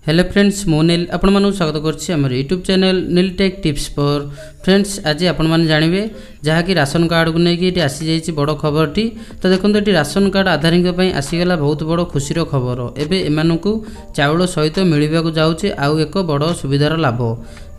Hello friends मु नील आपण मानू स्वागत करछि हमर यूट्यूब चैनल नील टेक टिप्स पर। फ्रेंड्स आज आपण माने जानिबे जहा कि राशन कार्ड को नेकी इटी आसी जाईछि बड़ खबरटी। तो देखंतु इटी राशन कार्ड आधारिक पई आसी गेला बहुत बड़ खुशीर खबर। एबे एमानकु चाउल सहित मिलिबा को जाउछि आउ एक बड़ सुविधार लाभ।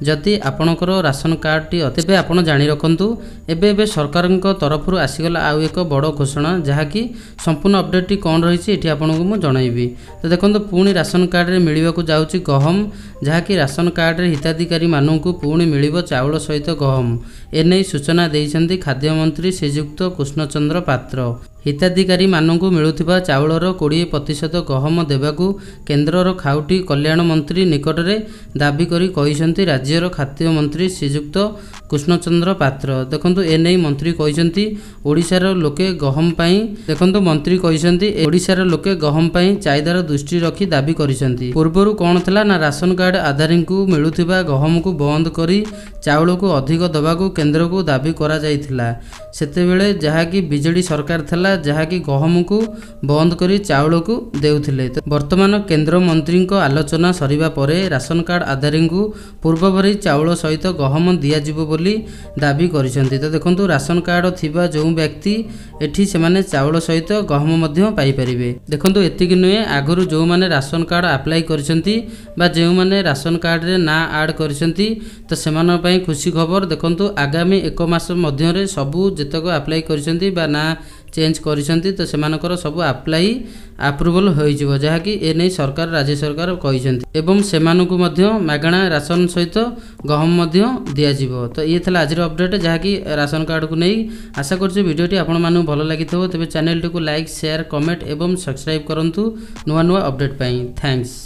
जदि आपणकर राशन कार्ड टी तेबे आपण जानि रखंतु एबे सरकारक तरफ आसीगला आउ एक बड़ घोषणा जहा कि संपूर्ण अपडेट टी कोन रहिछि एठी आपणकु मु जणाइबी। तो देखंतु पुणी राशन कार्ड रे मिलिबा को जाउछि गहम जहा कि राशन कार्ड रे हिताधिकारी माननकु पुणी मिलिबो चाउल सहित गहम। एनै सूचना देइछन्ति खाद्य मंत्री श्रीयुक्त कृष्णचंद्र पात्र। हिताधिकारी माननकु मिलुथिबा चाउलर 20% गहम देबाकू केन्द्रर खाउटी कल्याण मंत्री निकटरे दाबी करी कहिसन्ति राज्यर खाद्य मंत्री श्रीयुक्त कृष्णचंद्र पात्र। देखंतु एनै मंत्री कहिसन्ति ओडिशार लोके गहम पई देखंतु मंत्री कहिसन्ति ओडिशार लोके गहम पई चाहिदार दृष्टि रखी दाबी करिसन्ति। पूर्वरु कोन थला ना राशन कार्ड आधारिकु मिलुथिबा गहम को बंद करी चाउल को अधिक दबाकू केन्द्र को दाबी करा जाइथिला। सेतेबेले जहा कि बिजेडी सरकार थला जहा कि गहम को बंद करी चाउल को देउथिले। तो वर्तमान केन्द्र मंत्री को आलोचना सरिबा परे राशन कार्ड आधारिकु पूर्व भरी चाउल सहित गहम दिया जिवो बोली दाबी करिसन्ति। तो देखंतु राशन कार्ड थिबा जो व्यक्ति एठी से माने चाउल सहित गहम मध्य पाई परिबे। देखंतु एतिक नुए आगरु जो माने राशन कार्ड अप्लाई करिसन्ति बा जो माने राशन कार्ड रे ना ऐड करिसन्ति तो सेमान पई खुशी खबर। देखंतु आगामी 1 मास मध्य रे सबु जेतक अप्लाई करिसन्ति बा ना चेंज करिसन्ति तो सेमानकर सब अप्लाई अप्रूवल होई जिवो जहा कि एनै सरकार राज्य सरकार कहिसन्ति एवं सेमानकु मध्य मागणा राशन सहित गहम मध्य दिया जिवो। तो ये थला आजिर अपडेट जहा कि राशन कार्ड को नै आशा करछु वीडियोटी आपण मानु भलो लागिथबो। तबे चैनल टी को लाइक शेयर कमेंट एवं सब्सक्राइब करंतु नुवा नुवा अपडेट पई। थैंक्स।